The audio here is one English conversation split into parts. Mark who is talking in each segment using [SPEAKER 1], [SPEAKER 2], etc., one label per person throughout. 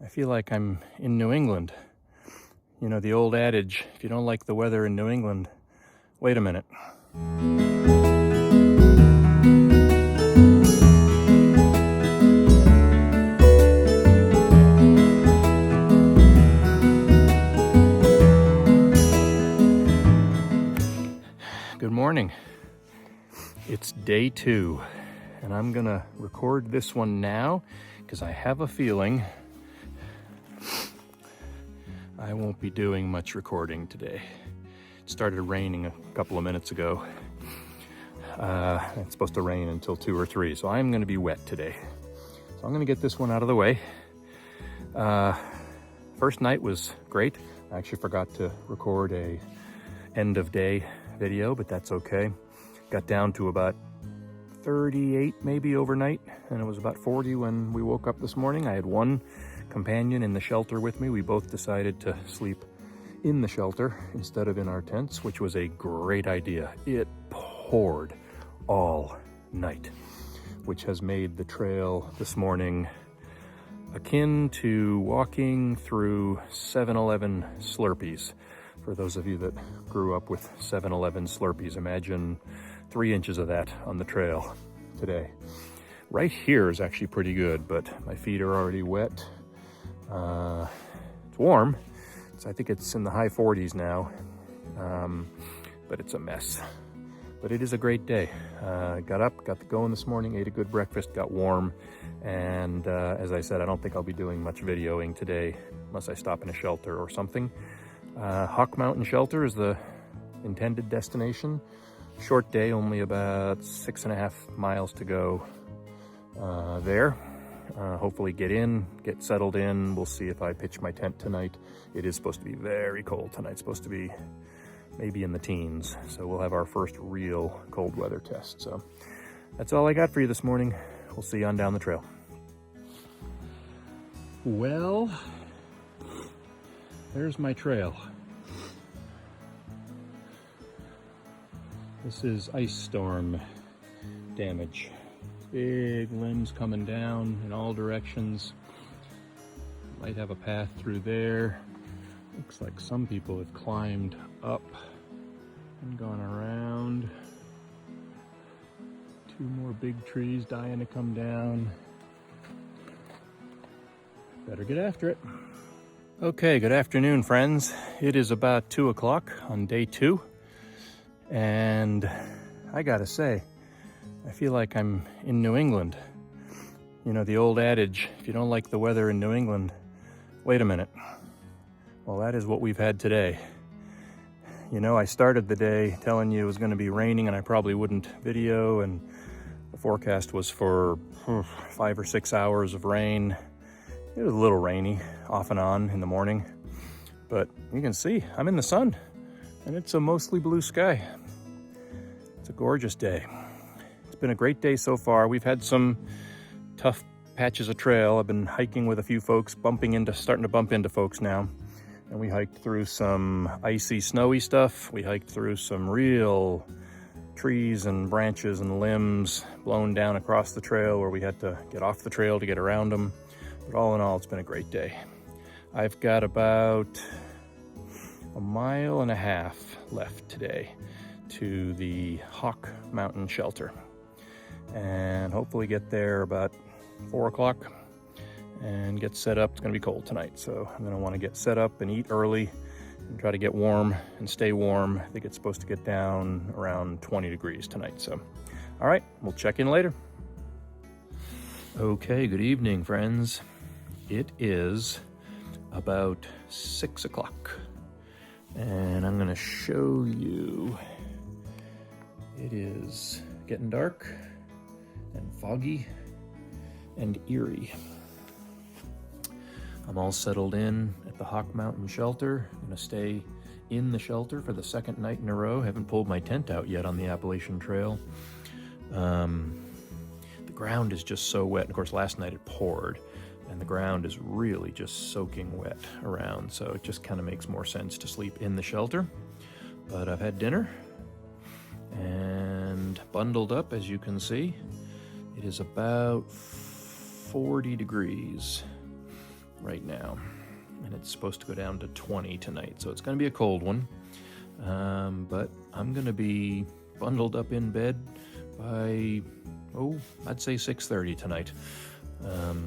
[SPEAKER 1] I feel like I'm in New England. You know, the old adage, if you don't like the weather in New England, wait a minute. Good morning. It's day 2, and I'm gonna record this one now because I have a feeling I won't be doing much recording today. It started raining a couple of minutes ago. It's supposed to rain until 2 or 3, so I'm gonna be wet today. So I'm gonna get this one out of the way. First night was great. I actually forgot to record a end of day video, but that's okay. Got down to about 38 maybe overnight, and it was about 40 when we woke up this morning. I had one companion in the shelter with me. We both decided to sleep in the shelter instead of in our tents, which was a great idea. It poured all night, which has made the trail this morning akin to walking through 7-Eleven Slurpees. For those of you that grew up with 7-Eleven Slurpees, imagine 3 inches of that on the trail today. Right here is actually pretty good, but my feet are already wet. It's warm, so I think it's in the high 40s now, but it's a mess. But it is a great day. Got up, got going this morning, ate a good breakfast, got warm, and as I said, I don't think I'll be doing much videoing today unless I stop in a shelter or something. Hawk Mountain Shelter is the intended destination. Short day, only about 6.5 miles to go there. Hopefully get settled in. We'll see if I pitch my tent tonight. It is supposed to be very cold tonight. It's supposed to be maybe in the teens. So we'll have our first real cold weather test. So that's all I got for you this morning. We'll see you on down the trail. Well, there's my trail. This is ice storm damage. Big limbs coming down in all directions. Might have a path through there. Looks like some people have climbed up and gone around. 2 more big trees dying to come down. Better get after it. Okay, good afternoon, friends. It is about 2 o'clock on day 2. And I gotta say, I feel like I'm in New England. You know, the old adage, if you don't like the weather in New England, wait a minute. Well, that is what we've had today. You know, I started the day telling you it was gonna be raining and I probably wouldn't video, and the forecast was for 5 or 6 hours of rain. It was a little rainy off and on in the morning, but you can see I'm in the sun and it's a mostly blue sky. It's a gorgeous day. It's been a great day so far. We've had some tough patches of trail. I've been hiking with a few folks, starting to bump into folks now. And we hiked through some icy, snowy stuff. We hiked through some real trees and branches and limbs blown down across the trail where we had to get off the trail to get around them. But all in all, it's been a great day. I've got about 1.5 miles left today to the Hawk Mountain Shelter, and hopefully get there about 4 o'clock and get set up. It's gonna be cold tonight, so I'm gonna wanna get set up and eat early and try to get warm and stay warm. I think it's supposed to get down around 20 degrees tonight. So, all right, we'll check in later. Okay, good evening, friends. It is about 6 o'clock, and I'm gonna show you. It is getting dark and foggy and eerie. I'm all settled in at the Hawk Mountain Shelter. I'm gonna stay in the shelter for the 2nd night in a row. Haven't pulled my tent out yet on the Appalachian Trail. The ground is just so wet. And of course, last night it poured, and the ground is really just soaking wet around. So it just kind of makes more sense to sleep in the shelter. But I've had dinner and bundled up, as you can see. It is about 40 degrees right now, and it's supposed to go down to 20 tonight, so it's going to be a cold one. But I'm going to be bundled up in bed by, I'd say 6:30 tonight.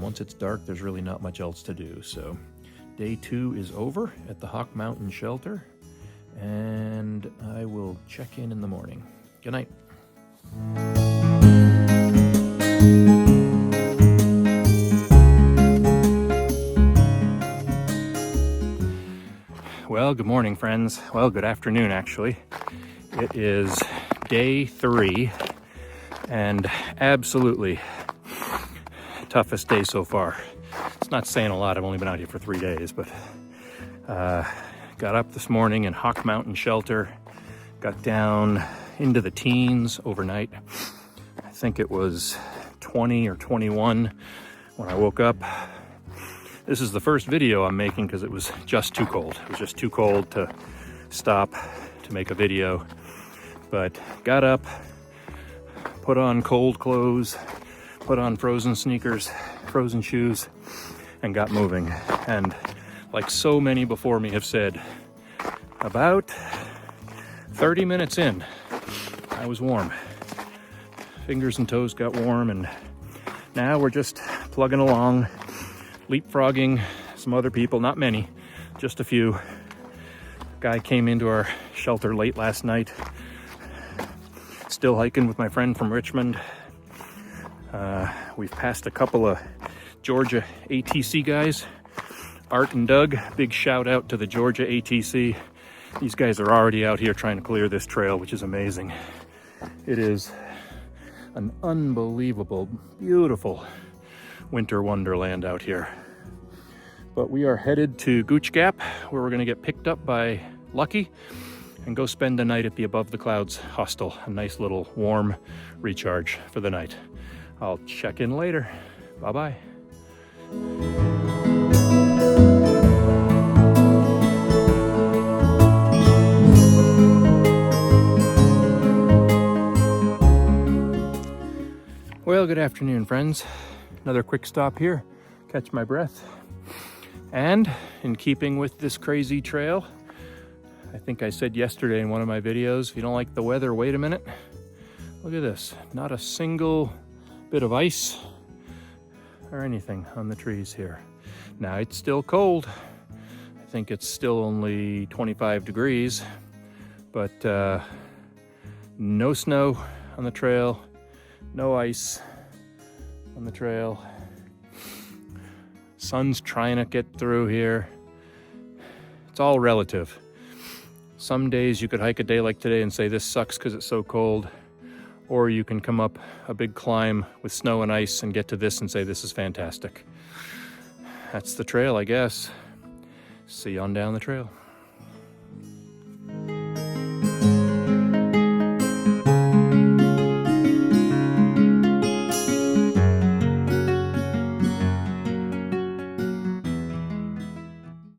[SPEAKER 1] Once it's dark, there's really not much else to do. So day 2 is over at the Hawk Mountain Shelter, and I will check in the morning. Good night. Well, good morning, friends. Well, good afternoon, actually. It is day 3, and absolutely toughest day so far. It's not saying a lot. I've only been out here for 3 days, but got up this morning in Hawk Mountain Shelter, got down into the teens overnight. I think it was 20 or 21 when I woke up. This is the first video I'm making because it was just too cold. It was just too cold to stop to make a video. But got up, put on cold clothes, put on frozen sneakers, frozen shoes, and got moving. And like so many before me have said, about 30 minutes in, I was warm. Fingers and toes got warm, and now we're just plugging along, leapfrogging some other people, not many, just a few. Guy came into our shelter late last night. Still hiking with my friend from Richmond. We've passed a couple of Georgia ATC guys, Art and Doug. Big shout out to the Georgia ATC. These guys are already out here trying to clear this trail, which is amazing. It is an unbelievable, beautiful winter wonderland out here. But we are headed to Gooch Gap, where we're going to get picked up by Lucky and go spend the night at the Above the Clouds Hostel. A nice little warm recharge for the night. I'll check in later. Bye-bye. Well, good afternoon, friends. Another quick stop here, catch my breath. And in keeping with this crazy trail, I think I said yesterday in one of my videos, if you don't like the weather, wait a minute. Look at this, not a single bit of ice or anything on the trees here. Now it's still cold. I think it's still only 25 degrees, but no snow on the trail, no ice on the trail. Sun's trying to get through here. It's all relative. Some days you could hike a day like today and say this sucks because it's so cold, or you can come up a big climb with snow and ice and get to this and say this is fantastic. That's the trail, I guess. See you on down the trail.